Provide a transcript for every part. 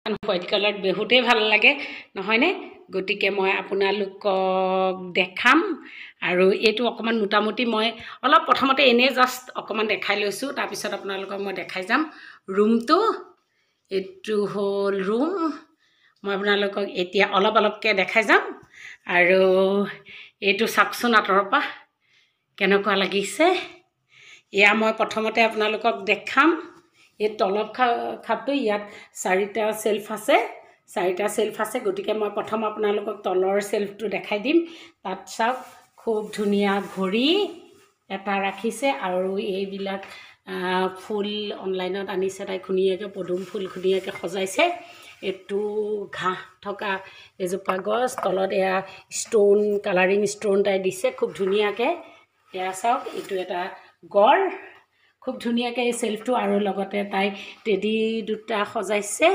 White colour বহুতেই ভাল লাগে নহয়নে গতিকে মই আপোনালোকক দেখাম আৰু এইটো অকমান মোটামুটি মই অলপ প্ৰথমতে এনে জাস্ট অকমান দেখাই লৈছো তাৰ পিছত আপোনালোকক মই দেখাই যাম ৰুমটো এইটো হল ৰুম মই আপোনালোকক এতিয়া অলপ অলপকৈ দেখাই যাম আৰু এইটো চাকচোন আঁতৰৰ পৰা কেনেকুৱা লাগিছে এয়া মই প্ৰথমতে আপোনালোকক দেখাম এই তলব খাপটো ইয়াত চাৰিটা সেলফ আছে গতিকে মই প্ৰথম আপোনালোকক তলৰ সেলফটো দেখাই দিম তাত চাওক খুব ধুনীয়া ঘড়ী এটা ৰাখিছে আৰু এইবিলাক ফুল অনলাইনত আনিছে তাই খুনিয়াকে পদুম ফুল খুনিয়াকে সজাইছে এটু ঘাহ থকা এজোপা গছ তলত এয়া ষ্টোন কালাৰিং ষ্টোন তাই দিছে খুব ধুনীয়াকে এয়া চাওক এইটো এটা গড় খুব ধুনীয়াকে এই সেলফটো আৰু লগতে তাই টেডি দুটা সজাইছে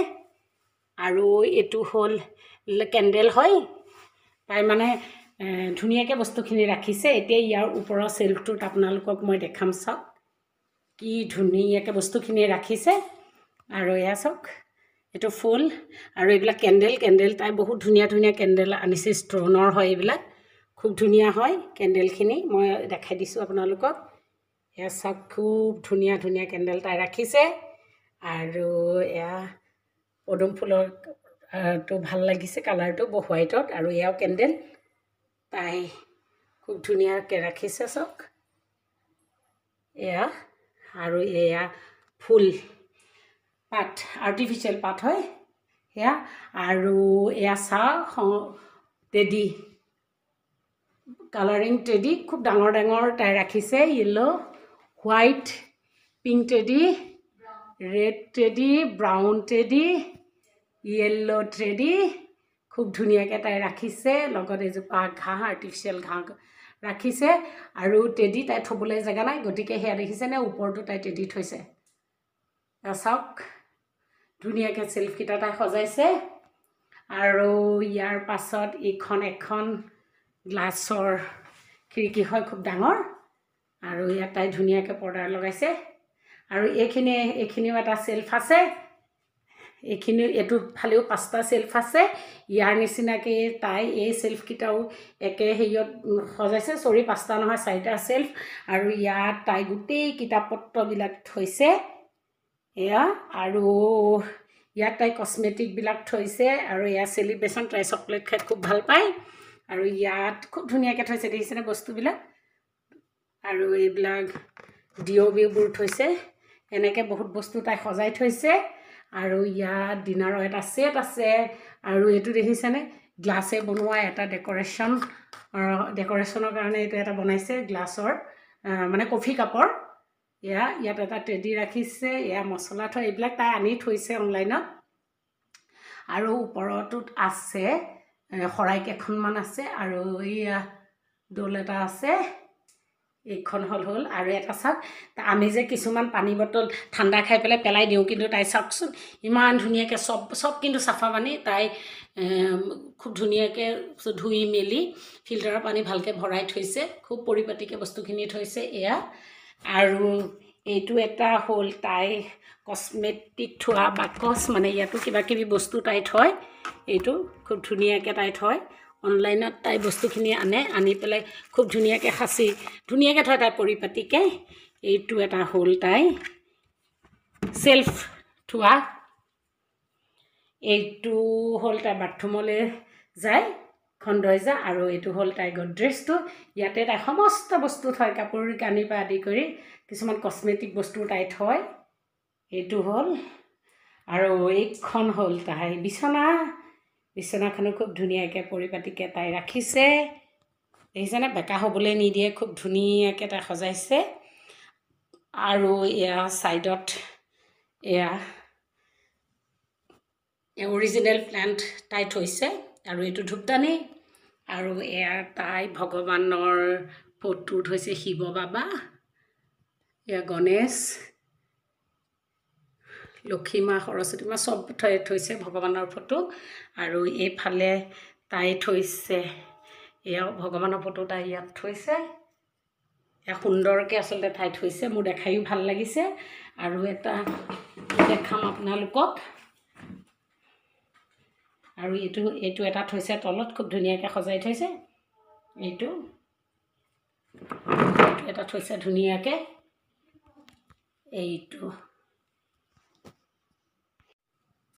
আৰু এটু হল কেন্ডেল হয় তাই মানে ধুনীয়াকে বস্তুখিনি ৰাখিছে এতিয়া ইয়াৰ ওপৰৰ সেলফটোত আপোনালোকক মই দেখাম চাওক কি ধুনীয়াকে বস্তুখিনি ৰাখিছে আৰু এয়া চাওক এটো ফুল আৰু এইবিলাক কেন্ডেল তাই বহুত ধুনীয়া কেন্ডেল আনিছে ষ্ট্ৰোনৰ হয় এইবিলাক খুব ধুনীয়া হয় কেন্ডেলখিনি মই দেখাই দিছো আপোনালোকক এয়া চাওক খুব ধুনীয়া কেন্ডেল তাই ৰাখিছে আৰু এয়া পদুম ফুলৰ তো ভাল লাগিছে কালাৰটো হোৱাইটত আৰু এয়াও কেন্ডেল তাই খুব ধুনীয়াকৈ ৰাখিছে চাওক এয়া আৰু এয়া ফুল পাত আৰ্টিফিচিয়েল পাত হয় এয়া আৰু এয়া টেডি কালাৰিং টেডি খুব ডাঙৰ তাই ৰাখিছে yellow white pink teddy red teddy brown teddy yellow teddy খুব ধুনীয়াকৈ তাই ৰাখিছে লগত এজোপা ঘাঁহ আৰ্টিফিচিয়েল ঘাঁহ ৰাখিছে আৰু টেডি তাই থবলৈ জেগা নাই গতিকে সেয়া দেখিছে নে ওপৰটো তাই টেডি থৈছে চাওক ধুনীয়াকৈ সেলফকেইটা তাই সজাইছে আৰু ইয়াৰ পাছত এখন গ্লাছৰ খিৰিকী হয় খুব ডাঙৰ আৰু ইয়াত তাই ধুনীয়াকৈ পৰ্দা লগাইছে আৰু এইখিনিও এটা সেলফ আছে এটো ফালেও পাঁচটা সেলফ আছে ইয়াৰ নিচিনাকে তাই এই সেলফকেইটাও একে হেৰিয়ত সজাইছে সৰি পাঁচটা নহয় চাৰিটা সেলফ আৰু ইয়াত তাই গোটেই কিতাপপত্ৰবিলাক থৈছে এয়া আৰু ইয়াত তাই কসমেটিক বিলাক থৈছে আৰু এয়া সেলিব্ৰেশন তাই চকলেট খাই খুব ভাল পায় আৰু ইয়াত খুব ধুনীয়াকৈ থৈছে দেখিছেনে বস্তুবিলাক আৰু এইবিলাক ডিঅ'বিবোৰ থৈছে এনেকৈ বহুত বস্তু তাই সজাই থৈছে আৰু ইয়াত ডিনাৰৰ এটা সেট আছে আৰু এইটো দেখিছেনে গ্লাছে বনোৱা এটা ডেকোৰেশ্যনৰ কাৰণে এইটো এটা বনাইছে গ্লাছৰ মানে কফি কাপৰ ইয়াত এটা টেডি ৰাখিছে এয়া মছলা থৈ এইবিলাক তাই আনি থৈছে অনলাইনত আৰু ওপৰটোত আছে খৰাই কেইখনমান আছে আৰু এয়া ডোল এটা আছে এইখন হল আৰু এটা চাওক আমি যে কিছুমান পানী বটল ঠাণ্ডা খাই পেলাই দিওঁ কিন্তু তাই চাওকচোন ইমান ধুনীয়াকৈ সব কিন্তু চাফা পানী তাই খুব ধুনীয়াকৈ ধুই মেলি ফিল্টাৰৰ পানী ভালকৈ ভৰাই থৈছে খুব পৰিপাটিকৈ বস্তুখিনি থৈছে এয়া আৰু এইটো এটা হল তাই কসমেটিক থোৱা বাকচ মানে ইয়াতো কিবাকিবি বস্তু তাই থয় এইটো খুব ধুনীয়াকৈ তাই থয় অনলাইনত তাই বস্তুখিনি আনি পেলাই খুব ধুনীয়াকৈ সাঁচি ধুনীয়াকৈ থয় তাই পৰিপাটিকৈ এইটো এটা হল তাই সেলফ থোৱা এইটো হল তাই বাথৰুমলৈ যায় খন্দইজা আৰু এইটো হল তাই গড্ৰেজটো ইয়াতে তাই সমস্ত বস্তু থয় কাপোৰ কানিৰ পৰা আদি কৰি কিছুমান কসমেটিক বস্তু তাই থয় এইটো হল আৰু এইখন হল তাই বিছনাখনো খুব ধুনীয়াকৈ পৰিপাটিকৈ তাই ৰাখিছে দেখিছেনে বেকা হ'বলৈ নিদিয়ে খুব ধুনীয়াকৈ তাই সজাইছে আৰু এয়া সাইডত এয়া অৰিজিনেল প্লান্ট তাই থৈছে আৰু এইটো ধূপদানি আৰু এয়া তাই ভগৱানৰ ফটো থৈছে শিৱ বাবা এয়া গণেশ লক্ষ্মী মা সৰস্বতী মা সব থৈছে ভগৱানৰ ফটো আৰু এইফালে তাই থৈছে এয়া ভগৱানৰ ফটো তাই ইয়াত থৈছে এয়া সুন্দৰকৈ আচলতে তাই থৈছে মোৰ দেখাইও ভাল লাগিছে আৰু এটা দেখাম আপোনালোকক আৰু এইটো এটা থৈছে তলত, খুব ধুনীয়াকৈ সজাই থৈছে। এইটো এটা থৈছে ধুনীয়াকৈ। এইটো